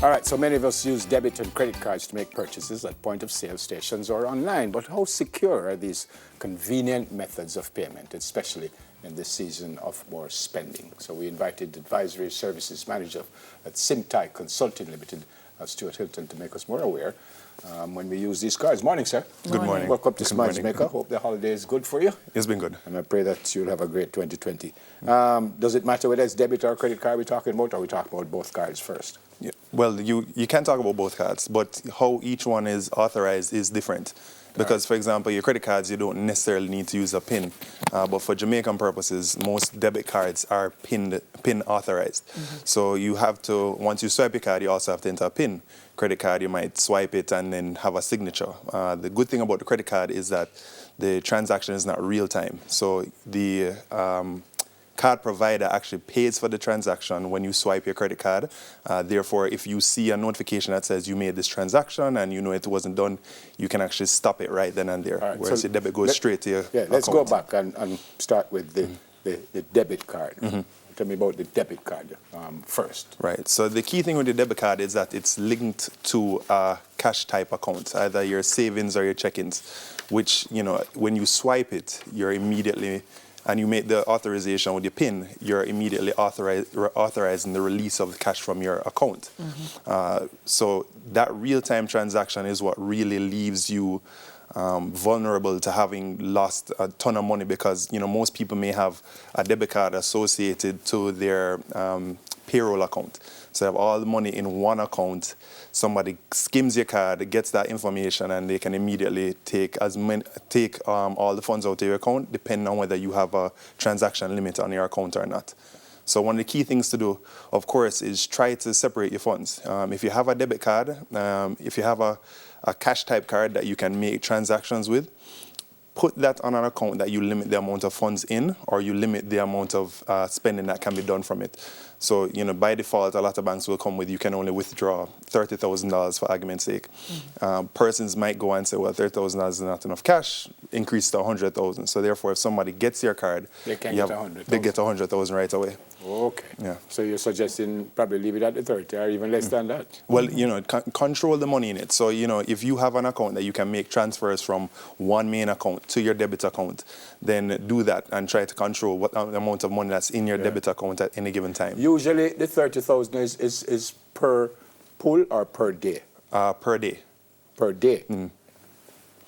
All right, so many of us use debit and credit cards to make purchases at point of sale stations or online, but how secure are these convenient methods of payment, especially in this season of more spending? So we invited Advisory Services Manager at Simtai Consulting Limited, Stuart Hylton, to make us more aware when we use these cards. Morning, sir. Good morning. Welcome to Smile Jamaica. Hope the holiday is good for you. It's been good. And I pray that you'll have a great 2020. Does it matter whether it's debit or credit card we're talking about, or we talk about both cards first? Yeah. Well, you can talk about both cards, but how each one is authorized is different. Because, for example, your credit cards, you don't necessarily need to use a PIN. But for Jamaican purposes, most debit cards are PIN authorized. So you have to, once you swipe your card, you also have to enter a PIN. Credit card, you might swipe it and then have a signature. The good thing about the credit card is that the transaction is not real time. So the card provider actually pays for the transaction when you swipe your credit card. Therefore, if you see a notification that says you made this transaction and you know it wasn't done, you can actually stop it right then and there. Right, whereas so your debit goes straight to your account. Let's go back and start with the debit card. Tell me about the debit card first. Right. So the key thing with the debit card is that it's linked to a cash type account, either your savings or your check-ins, which, you know, when you swipe it, you're immediately, and you make the authorization with your PIN, you're immediately authorizing the release of the cash from your account. So that real-time transaction is what really leaves you vulnerable to having lost a ton of money, because, you know, most people may have a debit card associated to their payroll account. So they have all the money in one account. Somebody skims your card, gets that information, and they can immediately take all the funds out of your account, depending on whether you have a transaction limit on your account or not. So one of the key things to do, of course, is try to separate your funds. If you have a debit card, if you have a cash type card that you can make transactions with, put that on an account that you limit the amount of funds in, or you limit the amount of spending that can be done from it. So, you know, by default, a lot of banks will come with, you can only withdraw $30,000 for argument's sake. Persons might go and say, well, $30,000 is not enough cash, increase to $100,000. So therefore, if somebody gets your card, they get $100,000. They get $100,000 right away. Okay. Yeah. So you're suggesting probably leave it at the 30 or even less than that? Well, you know, control the money in it. So, you know, if you have an account that you can make transfers from one main account to your debit account, then do that and try to control what amount of money that's in your debit account at any given time. Usually the 30,000 is per pull or per day? Per day. Per day?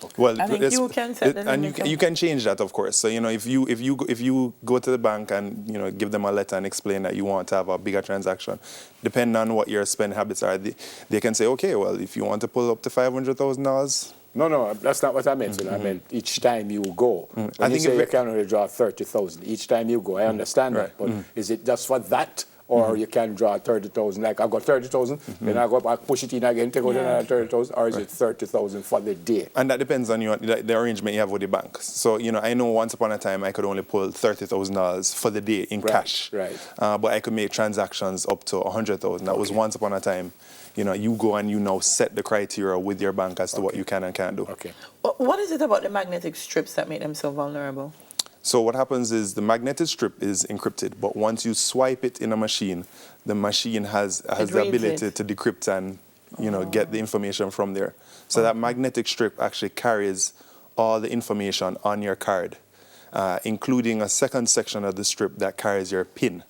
Okay. Well, I think you can set the and you can change that, of course. So, you know, if you go to the bank and, you know, give them a letter and explain that you want to have a bigger transaction, depending on what your spend habits are, they can say, okay, well, if you want to pull up to $500,000. No, that's not what I meant. I meant each time you go. When you say you can only draw 30,000 each time you go, I understand that. But is it just for that? Or you can draw 30,000, like I've got 30,000, then I go back, push it in again, take out another 30,000, or is it 30,000 for the day? And that depends on the arrangement you have with the bank. So, you know, I know once upon a time I could only pull $30,000 for the day in cash. Right. But I could make transactions up to 100,000. That was once upon a time. You know, you go and you now set the criteria with your bank as to what you can and can't do. Okay. What is it about the magnetic strips that make them so vulnerable? So what happens is the magnetic strip is encrypted, but once you swipe it in a machine, the machine has the ability to decrypt and, you know, get the information from there. So that magnetic strip actually carries all the information on your card, including a second section of the strip that carries your PIN,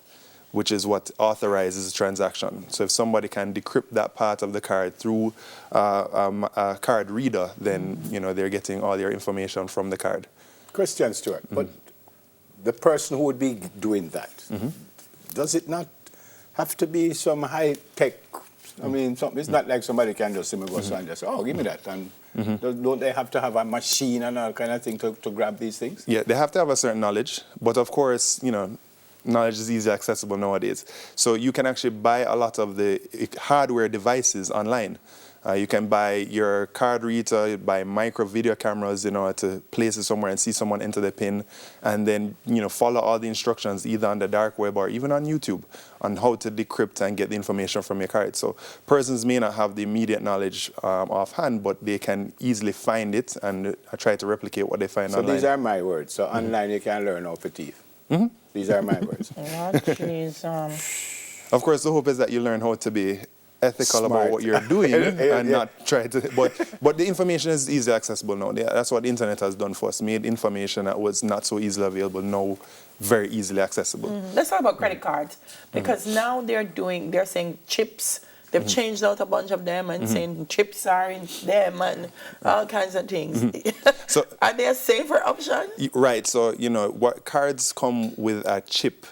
which is what authorizes the transaction. So if somebody can decrypt that part of the card through a card reader, then, you know, they're getting all their information from the card. Question, Stuart, but the person who would be doing that, does it not have to be some high-tech? I mean, it's not like somebody can just go and just, oh, give me that. And don't they have to have a machine and all kind of thing to grab these things? Yeah, they have to have a certain knowledge. But of course, you know, knowledge is easily accessible nowadays. So you can actually buy a lot of the hardware devices online. You can buy your card reader, buy micro video cameras, you know, to place it somewhere and see someone enter the PIN, and then, you know, follow all the instructions either on the dark web or even on YouTube on how to decrypt and get the information from your card. So persons may not have the immediate knowledge offhand, but they can easily find it and try to replicate what they find online. So these are my words. So online you can learn how to thief. These are my words. Oh, jeez. Of course, the hope is that you learn how to be ethical Smart. about what you're doing and Yeah. not try to. But the information is easily accessible now. That's what the internet has done for us. Made information that was not so easily available now very easily accessible. Let's talk about credit cards, because now they're saying chips. They've changed out a bunch of them and saying chips are in them and all kinds of things. So are there safer options? Right. So, what cards come with a chip.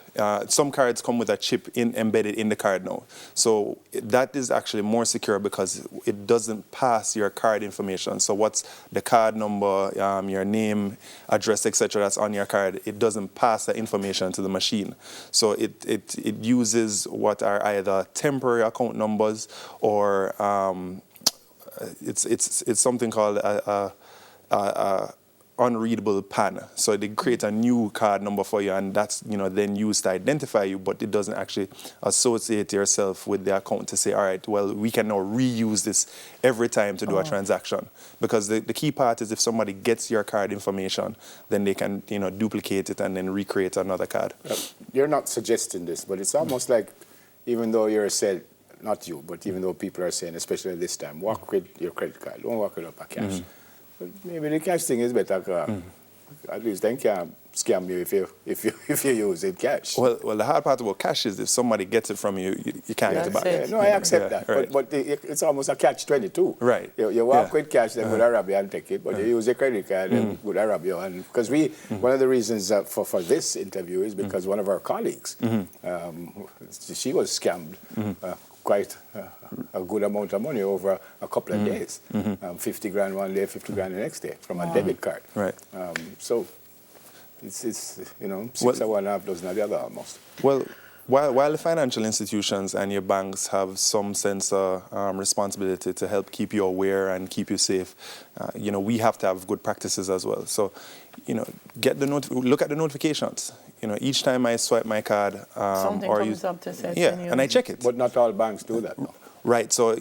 Some cards come with a chip embedded in the card now. So that is actually more secure because it doesn't pass your card information. So what's the card number, your name, address, etc. that's on your card, it doesn't pass that information to the machine. So it uses what are either temporary account numbers or it's something called a unreadable PAN. So they create a new card number for you, and that's then used to identify you, but it doesn't actually associate yourself with the account to say, all right, well, we can now reuse this every time to do a transaction. Because the key part is if somebody gets your card information, then they can duplicate it and then recreate another card. You're not suggesting this, but it's almost like, even though you're said, not you, but even though people are saying, especially this time, walk with your credit card, don't walk with up a cash. But maybe the cash thing is better, at least they can't scam you if you use it cash. Well, the hard part about cash is if somebody gets it from you, you can't get it back. That's it. No, I accept that, right. but it's almost a catch-22. Right. You walk with cash, they would rob you and take it, but you use a credit card, they would rob you. And because one of the reasons for this interview is because one of our colleagues, she was scammed quite a good amount of money over a couple of days. 50 grand one day, 50 grand the next day from a debit card. Right. So it's 6 of one, half dozen of the other almost. Well, while the financial institutions and your banks have some sense of responsibility to help keep you aware and keep you safe, we have to have good practices as well. So, look at the notifications. Each time I swipe my card, Something comes up to say. and I check it. But not all banks do that, no. Right. So,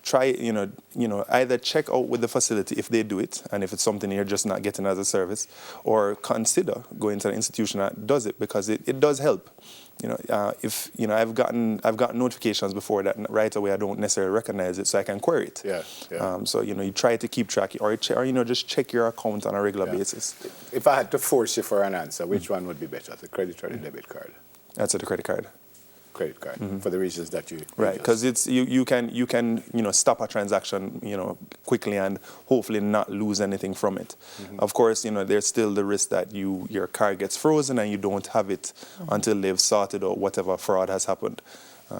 try, either check out with the facility if they do it, and if it's something you're just not getting as a service, or consider going to an institution that does it, because it does help. If I've gotten notifications before that right away I don't necessarily recognize it, so I can query it. Yeah. So you try to keep track, or just check your account on a regular basis. If I had to force you for an answer, which one would be better, the credit or the debit card? That's the credit card. Credit card, for the reasons that you Right, because it's you can stop a transaction quickly and hopefully not lose anything from it. Of course, there's still the risk that your card gets frozen and you don't have it until they've sorted out whatever fraud has happened.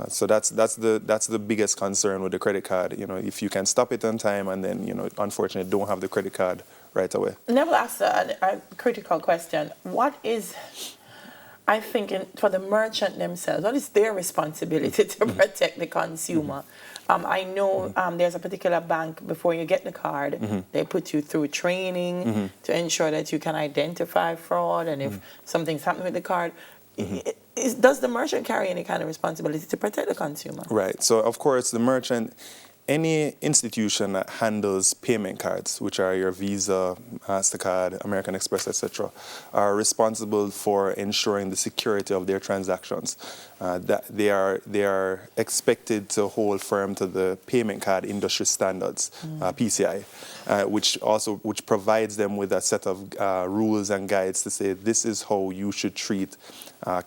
So that's the biggest concern with the credit card. If you can stop it on time and then unfortunately don't have the credit card right away. Neville asked a critical question. What is, I think, for the merchant themselves, what is their responsibility to protect the consumer? I know there's a particular bank, before you get the card, they put you through training to ensure that you can identify fraud, and if something's happening with the card. Does the merchant carry any kind of responsibility to protect the consumer? Right. So, of course, the merchant, any institution that handles payment cards, which are your Visa, MasterCard, American Express, etc., are responsible for ensuring the security of their transactions. That they are expected to hold firm to the payment card industry standards, PCI, which provides them with a set of rules and guides to say this is how you should treat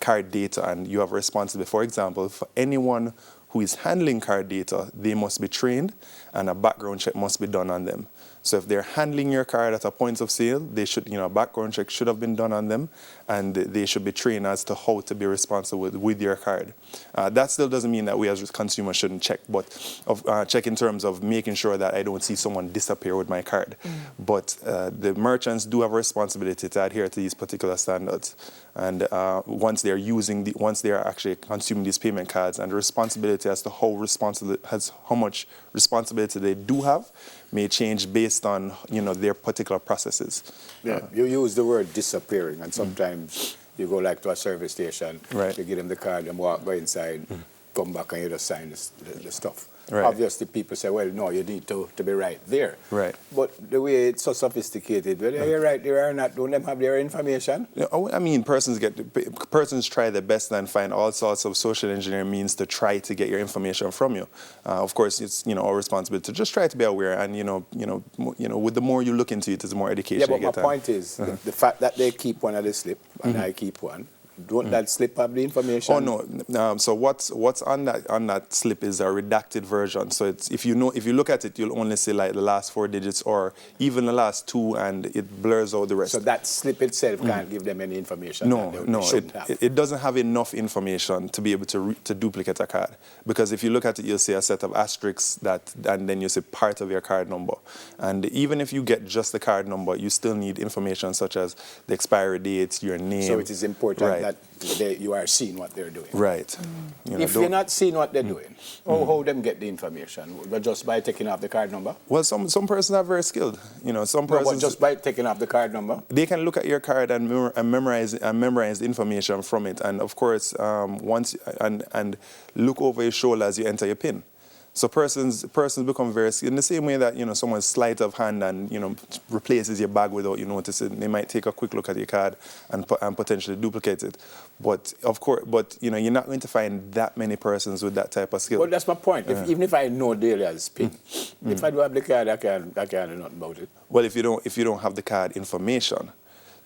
card data, and you have a responsibility. For example, for anyone who is handling card data, they must be trained and a background check must be done on them. So if they're handling your card at a point of sale, they should, a background check should have been done on them, and they should be trained as to how to be responsible with your card. That still doesn't mean that we as consumers shouldn't check, but check in terms of making sure that I don't see someone disappear with my card. But the merchants do have a responsibility to adhere to these particular standards. And once they're actually consuming these payment cards, and the responsibility as to how much responsibility they do have may change based on their particular processes. Yeah, you use the word disappearing, and sometimes you go like to a service station, right. You give them the card and go inside, come back and you just sign the stuff. Right. Obviously, people say, well, no, you need to be right there. Right. But the way it's so sophisticated, whether you're right there or not, don't them have their information? I mean, persons try their best and find all sorts of social engineering means to try to get your information from you. Of course, it's our responsibility to just try to be aware, and with the more you look into it, the more education you get. Yeah, but my point is the fact that they keep one of the slip and I keep one. Don't that slip have the information? Oh no. So what's on that slip is a redacted version. So it's if you look at it, you'll only see like the last 4 digits or even the last 2, and it blurs out the rest. So that slip itself can't give them any information. No, it doesn't have enough information to be able to duplicate a card. Because if you look at it, you'll see a set of asterisks and then you see part of your card number. And even if you get just the card number, you still need information such as the expiry date, your name. So it is important right. that you are seeing what they're doing. Right. If you're not seeing what they're doing, how them get the information? But just by taking off the card number? Well, some persons are very skilled. Some persons. But just by taking off the card number? They can look at your card and memorize the information from it, and of course, and look over your shoulder as you enter your PIN. So persons become very skilled in the same way that someone's sleight of hand and replaces your bag without you noticing. They might take a quick look at your card and potentially duplicate it. But of course, you're not going to find that many persons with that type of skill. Well, that's my point. Even if I know Delia's PIN, if I do have the card, I can't do nothing about it. Well, if you don't have the card information.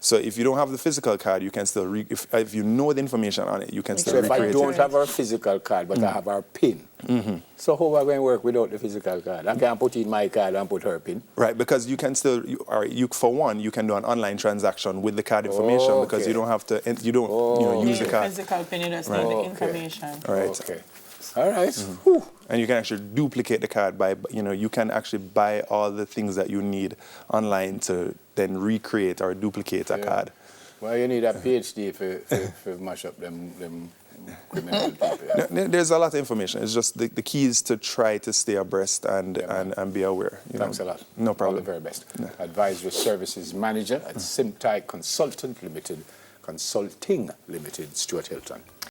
So if you don't have the physical card, you can still if you know the information on it, you can still recreate it. So if I don't have our physical card, but I have our PIN, so how are we going to work without the physical card? I can't put in my card and put her PIN. Right, because you can still, for one, you can do an online transaction with the card information because you don't have to, use the card. Physical PIN, you just need the information. Right. Okay. All right. And you can actually duplicate the card by, you can actually buy all the things that you need online to then recreate or duplicate a card. Well, you need a PhD for mash up them criminal people. Yeah. There's a lot of information. It's just the key is to try to stay abreast and be aware. Thanks a lot. No problem. All the very best. Yeah. Advisory Services Manager at Simtai Consulting Limited, Stuart Hylton.